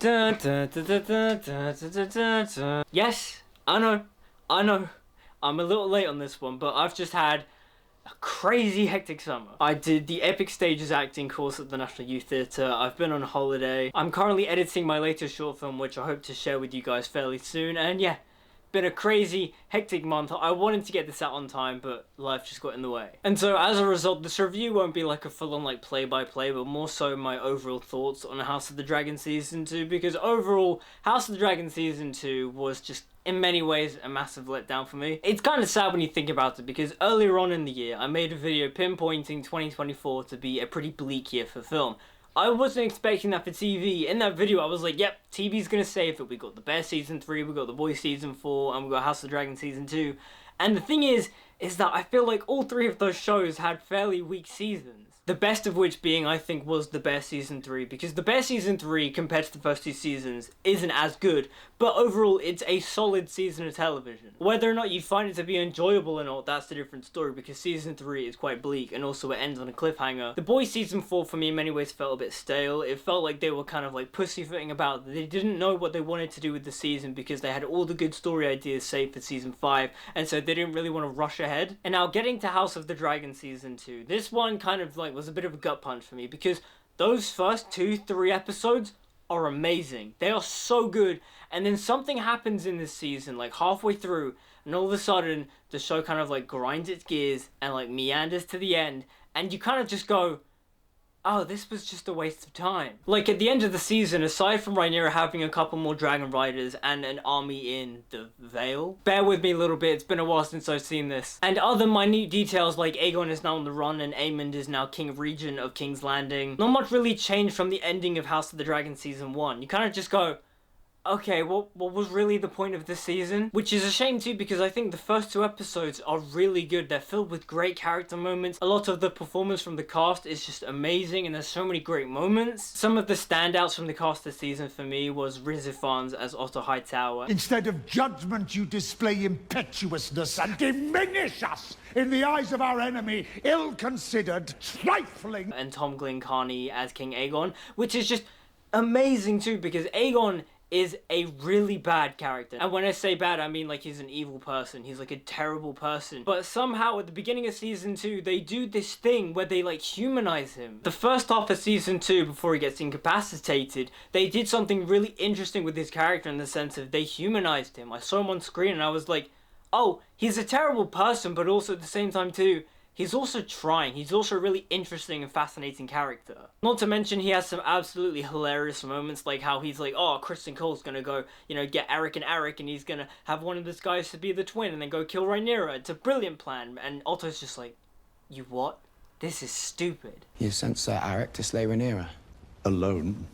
Yes, I know, I'm a little late on this one, but I've just had a crazy hectic summer. I did the Epic Stages acting course at the National Youth Theatre. I've been on holiday. I'm currently editing my latest short film, which I hope to share with you guys fairly soon, and yeah, been a crazy, hectic month. I wanted to get this out on time, but life just got in the way. And so as a result, this review won't be like a full-on like play-by-play, but more so my overall thoughts on House of the Dragon Season 2, because overall, House of the Dragon Season 2 was just, in many ways, a massive letdown for me. It's kind of sad when you think about it, because earlier on in the year, I made a video pinpointing 2024 to be a pretty bleak year for film. I wasn't expecting that for TV. In that video, I was like, yep, TV's gonna save it. We got The Bear Season 3, we got The Boys Season 4, and we got House of the Dragon Season 2. And the thing is that I feel like all three of those shows had fairly weak seasons. The best of which being, I think, was The Bear Season 3, because The Bear Season 3, compared to the first two seasons, isn't as good, but overall, it's a solid season of television. Whether or not you find it to be enjoyable or not, that's a different story, because Season 3 is quite bleak, and also it ends on a cliffhanger. The Boys Season 4, for me, in many ways, felt a bit stale. It felt like they were kind of like pussyfooting about. They didn't know what they wanted to do with the season, because they had all the good story ideas saved for Season 5, and so they didn't really want to rush ahead. And now, getting to House of the Dragon Season 2, this one kind of like was a bit of a gut punch for me, because those first 2-3 episodes are amazing. They are so good, and then something happens in this season, like halfway through, and all of a sudden, the show kind of like grinds its gears and like meanders to the end, and you kind of just go, oh, this was just a waste of time. Like, at the end of the season, aside from Rhaenyra having a couple more dragon riders and an army in the Vale, bear with me a little bit, it's been a while since I've seen this, and other minute details like Aegon is now on the run and Aemond is now King Regent of King's Landing, not much really changed from the ending of House of the Dragon Season 1. You kind of just go, okay, what was really the point of this season? Which is a shame too, because I think the first two episodes are really good. They're filled with great character moments. A lot of the performance from the cast is just amazing, and there's so many great moments. Some of the standouts from the cast this season for me was Riz Ifans as Otto Hightower. Instead of judgment, you display impetuousness and diminish us in the eyes of our enemy, ill-considered, trifling. And Tom Glencarney as King Aegon, which is just amazing too, because Aegon is a really bad character. And when I say bad, I mean like he's an evil person. He's like a terrible person. But somehow at the beginning of season 2, they do this thing where they like humanize him. The first half of season 2, before he gets incapacitated, they did something really interesting with his character in the sense of they humanized him. I saw him on screen and I was like, oh, he's a terrible person, but also at the same time too, he's also trying. He's also a really interesting and fascinating character. Not to mention he has some absolutely hilarious moments, like how he's like, oh, Kristen Cole's gonna go, you know, get Eric, and he's gonna have one of these guys to be the twin and then go kill Rhaenyra. It's a brilliant plan. And Otto's just like, you what? This is stupid. You sent Sir Eric to slay Rhaenyra? Alone?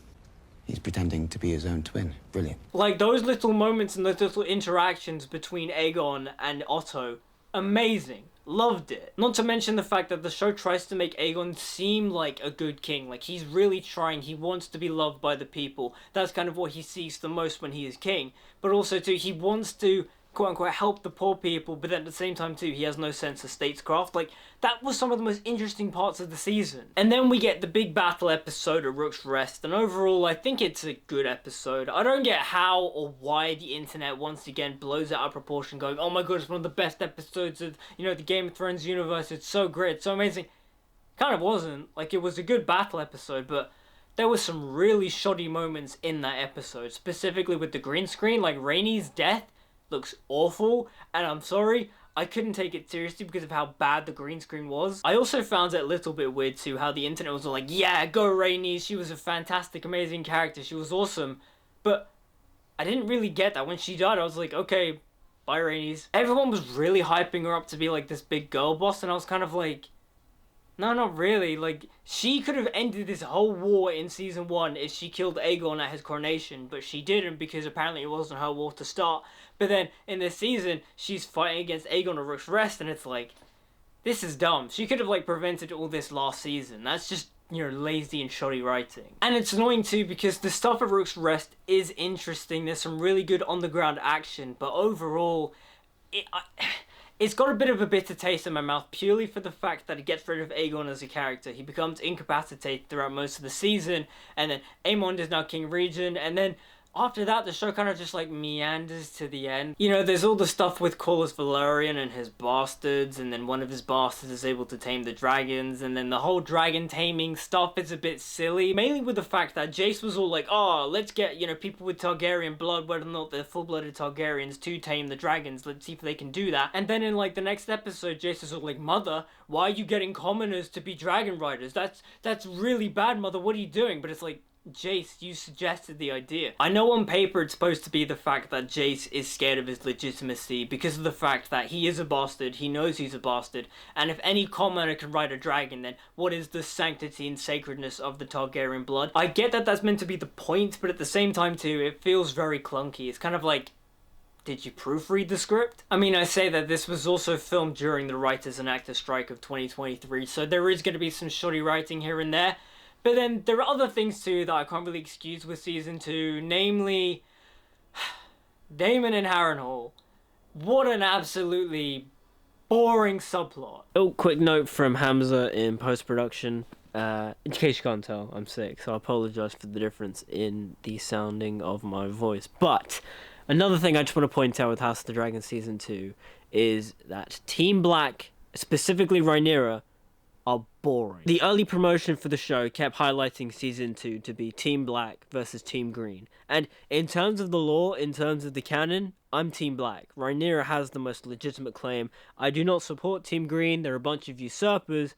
He's pretending to be his own twin. Brilliant. Like, those little moments and those little interactions between Aegon and Otto, amazing. Loved it. Not to mention the fact that the show tries to make Aegon seem like a good king. Like, he's really trying. He wants to be loved by the people. That's kind of what he seeks the most when he is king. But also, too, he wants to, quote-unquote, help the poor people, but then at the same time, too, he has no sense of statescraft. Like, that was some of the most interesting parts of the season. And then we get the big battle episode of Rook's Rest, and overall, I think it's a good episode. I don't get how or why the internet once again blows it out of proportion, going, oh my god, it's one of the best episodes of, you know, the Game of Thrones universe, it's so great, it's so amazing. Kind of wasn't. Like, it was a good battle episode, but there were some really shoddy moments in that episode, specifically with the green screen. Like, Rhaenys' death looks awful, and I'm sorry, I couldn't take it seriously because of how bad the green screen was. I also found it a little bit weird too, how the internet was all like, yeah, go Rhaenys, she was a fantastic, amazing character, she was awesome, but I didn't really get that. When she died, I was like, okay, bye Rhaenys. Everyone was really hyping her up to be like this big girl boss, and I was kind of like, no, not really. Like, she could have ended this whole war in season 1 if she killed Aegon at his coronation, but she didn't because apparently it wasn't her war to start. But then, in this season, she's fighting against Aegon of Rook's Rest, and it's like, this is dumb. She could have, like, prevented all this last season. That's just, you know, lazy and shoddy writing. And it's annoying too because the stuff at Rook's Rest is interesting. There's some really good on-the-ground action, but overall, it's got a bit of a bitter taste in my mouth purely for the fact that it gets rid of Aegon as a character. He becomes incapacitated throughout most of the season, and then Aemond is now King Regent, and then after that, the show kind of just like meanders to the end. You know, there's all the stuff with Corlys Velaryon and his bastards, and then one of his bastards is able to tame the dragons, and then the whole dragon taming stuff is a bit silly. Mainly with the fact that Jace was all like, oh, let's get, you know, people with Targaryen blood, whether or not they're full-blooded Targaryens, to tame the dragons. Let's see if they can do that. And then in like the next episode, Jace is all like, Mother, why are you getting commoners to be dragon riders? That's really bad, Mother. What are you doing? But it's like, Jace, you suggested the idea. I know on paper it's supposed to be the fact that Jace is scared of his legitimacy because of the fact that he is a bastard, he knows he's a bastard, and if any commoner can ride a dragon, then what is the sanctity and sacredness of the Targaryen blood? I get that that's meant to be the point, but at the same time too, it feels very clunky. It's kind of like, did you proofread the script? I mean, I say that this was also filmed during the writers and actors strike of 2023, so there is going to be some shoddy writing here and there. But then there are other things too that I can't really excuse with season 2, namely Daemon and Harrenhal. What an absolutely boring subplot. Oh, quick note from Hamza in post-production. In case you can't tell, I'm sick, so I apologise for the difference in the sounding of my voice. But another thing I just want to point out with House of the Dragon season 2 is that Team Black, specifically Rhaenyra, are boring. The early promotion for the show kept highlighting season 2 to be Team Black versus Team Green. And in terms of the lore, in terms of the canon, I'm Team Black. Rhaenyra has the most legitimate claim. I do not support Team Green, they're a bunch of usurpers,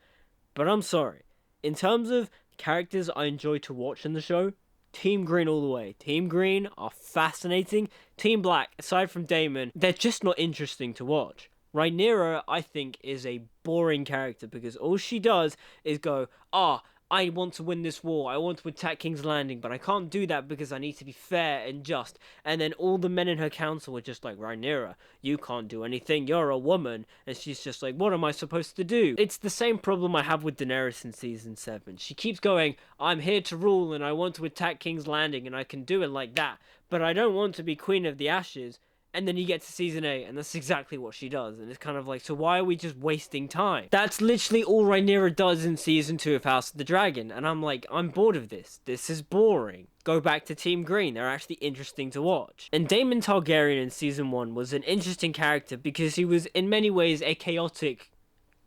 but I'm sorry. In terms of characters I enjoy to watch in the show, Team Green all the way. Team Green are fascinating. Team Black, aside from Daemon, they're just not interesting to watch. Rhaenyra, I think, is a boring character because all she does is go, I want to win this war, I want to attack King's Landing, but I can't do that because I need to be fair and just. And then all the men in her council are just like, Rhaenyra, you can't do anything, you're a woman. And she's just like, what am I supposed to do? It's the same problem I have with Daenerys in season 7. She keeps going, I'm here to rule and I want to attack King's Landing and I can do it like that, but I don't want to be Queen of the Ashes. And then you get to season 8, and that's exactly what she does. And it's kind of like, so why are we just wasting time? That's literally all Rhaenyra does in season 2 of House of the Dragon. And I'm like, I'm bored of this. This is boring. Go back to Team Green. They're actually interesting to watch. And Daemon Targaryen in season 1 was an interesting character because he was in many ways a chaotic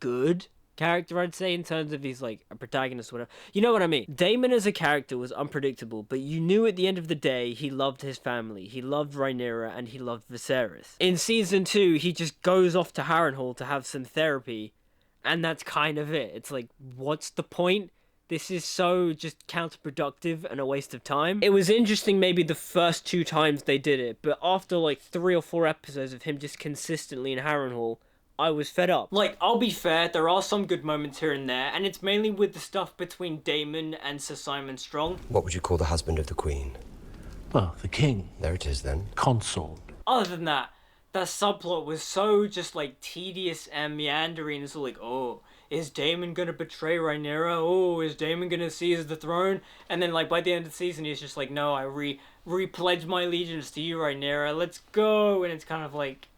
good character, I'd say, in terms of he's like a protagonist or whatever. You know what I mean? Daemon as a character was unpredictable, but you knew at the end of the day he loved his family, he loved Rhaenyra, and he loved Viserys. In season 2, he just goes off to Harrenhal to have some therapy, and that's kind of it. It's like, what's the point? This is so just counterproductive and a waste of time. It was interesting maybe the first 2 times they did it, but after like 3 or 4 episodes of him just consistently in Harrenhal, I was fed up. Like, I'll be fair, there are some good moments here and there, and it's mainly with the stuff between Daemon and Sir Simon Strong. What would you call the husband of the Queen? Well, the king. There it is, then. Consort. Other than that, that subplot was so just, like, tedious and meandering. It's all like, oh, is Daemon gonna betray Rhaenyra? Oh, is Daemon gonna seize the throne? And then, like, by the end of the season, he's just like, no, I re-pledge my allegiance to you, Rhaenyra. Let's go. And it's kind of like,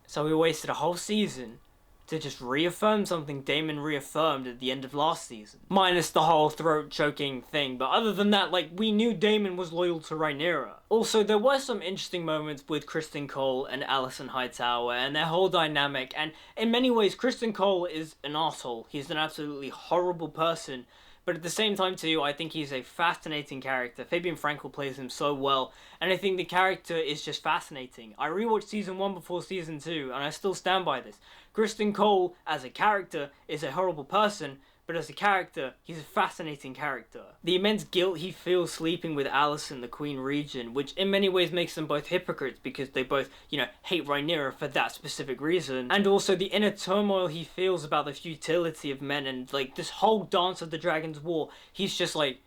so we wasted a whole season to just reaffirm something Daemon reaffirmed at the end of last season. Minus the whole throat-choking thing, but other than that, like, we knew Daemon was loyal to Rhaenyra. Also, there were some interesting moments with Criston Cole and Alicent Hightower and their whole dynamic, and in many ways, Criston Cole is an asshole. He's an absolutely horrible person, but at the same time too, I think he's a fascinating character. Fabian Frankel plays him so well, and I think the character is just fascinating. I rewatched season 1 before season 2, and I still stand by this. Criston Cole, as a character, is a horrible person, but as a character, he's a fascinating character. The immense guilt he feels sleeping with Alicent, the Queen Regent, which in many ways makes them both hypocrites because they both, you know, hate Rhaenyra for that specific reason. And also the inner turmoil he feels about the futility of men and, like, this whole Dance of the Dragon's War. He's just like,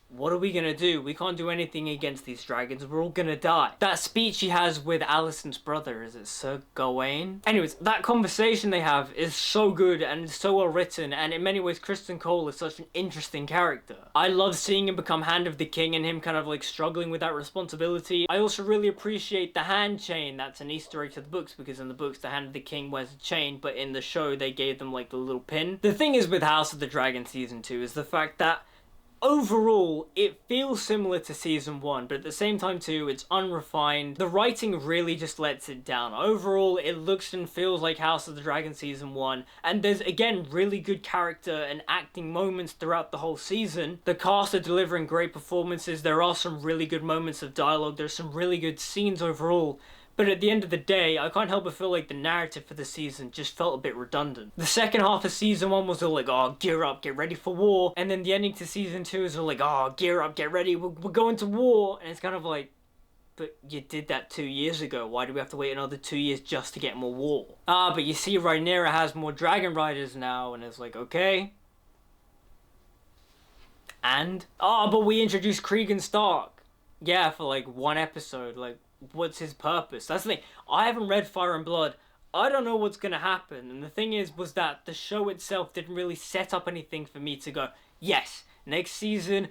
what are we gonna do? We can't do anything against these dragons. We're all gonna die. That speech he has with Alicent's brother, is it Sir Gawain? Anyways, that conversation they have is so good and so well written, and in many ways Kristen Cole is such an interesting character. I love seeing him become Hand of the King and him kind of like struggling with that responsibility. I also really appreciate the hand chain. That's an Easter egg to the books, because in the books the Hand of the King wears a chain, but in the show they gave them like the little pin. The thing is with House of the Dragon Season 2 is the fact that overall, it feels similar to Season 1, but at the same time too, it's unrefined. The writing really just lets it down. Overall, it looks and feels like House of the Dragon Season 1, and there's, again, really good character and acting moments throughout the whole season. The cast are delivering great performances, there are some really good moments of dialogue, there's some really good scenes overall. But at the end of the day, I can't help but feel like the narrative for the season just felt a bit redundant. The second half of Season 1 was all like, oh, gear up, get ready for war. And then the ending to Season 2 is all like, oh, gear up, get ready, we're going to war. And it's kind of like, but you did that 2 years ago. Why do we have to wait another 2 years just to get more war? But you see Rhaenyra has more dragon riders now, and it's like, okay. And? But we introduced Cregan Stark. Yeah, for like one episode, like, what's his purpose? That's the thing. I haven't read Fire and Blood. I don't know what's gonna happen. And the thing was that the show itself didn't really set up anything for me to go, yes, next season,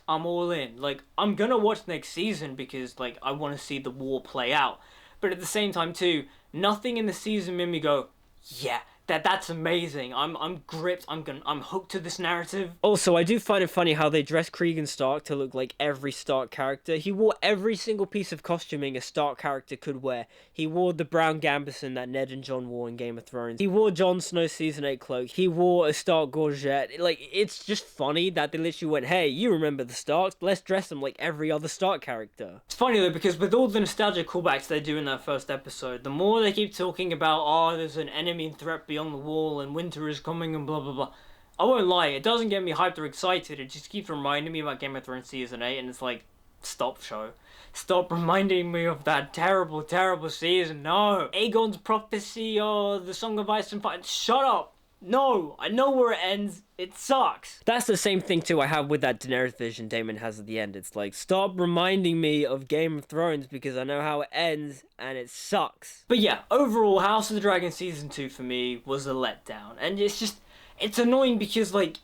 I'm all in. Like, I'm gonna watch next season because, like, I want to see the war play out. But at the same time, too, nothing in the season made me go, yeah, that's amazing. I'm gripped. I'm hooked to this narrative. Also, I do find it funny how they dressed Cregan Stark to look like every Stark character. He wore every single piece of costuming a Stark character could wear. He wore the brown gambeson that Ned and Jon wore in Game of Thrones. He wore Jon Snow's Season 8 cloak. He wore a Stark gorget. Like, it's just funny that they literally went, hey, you remember the Starks? Let's dress them like every other Stark character. It's funny though, because with all the nostalgia callbacks they do in that first episode, the more they keep talking about, oh, there's an enemy threat beyond the wall and winter is coming and blah blah blah, I won't lie, it doesn't get me hyped or excited. It just keeps reminding me about Game of Thrones Season 8, and it's like, stop show. Stop reminding me of that terrible, terrible season. No. Aegon's prophecy or the Song of Ice and Fire. Shut up. No. I know where it ends. It sucks. That's the same thing too I have with that Daenerys vision Daemon has at the end. It's like, stop reminding me of Game of Thrones because I know how it ends and it sucks. But yeah, overall, House of the Dragon Season 2 for me was a letdown. And it's annoying because, like,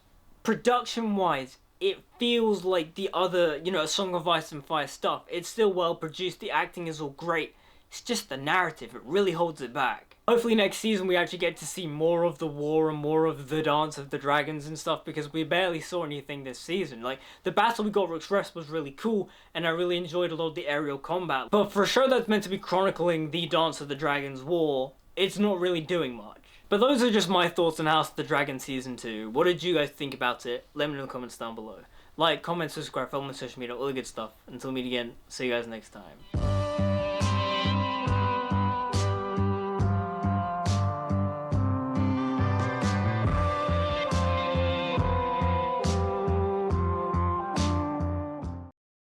production-wise, it feels like the other, Song of Ice and Fire stuff. It's still well produced, the acting is all great. It's just the narrative, it really holds it back. Hopefully next season we actually get to see more of the war and more of the Dance of the Dragons and stuff, because we barely saw anything this season. Like, the battle we got at Rook's Rest was really cool, and I really enjoyed a lot of the aerial combat. But for a show that's meant to be chronicling the Dance of the Dragons war, it's not really doing much. But those are just my thoughts on House of the Dragon Season 2. What did you guys think about it? Let me know in the comments down below. Like, comment, subscribe, follow me on social media, all the good stuff. Until we meet again, see you guys next time.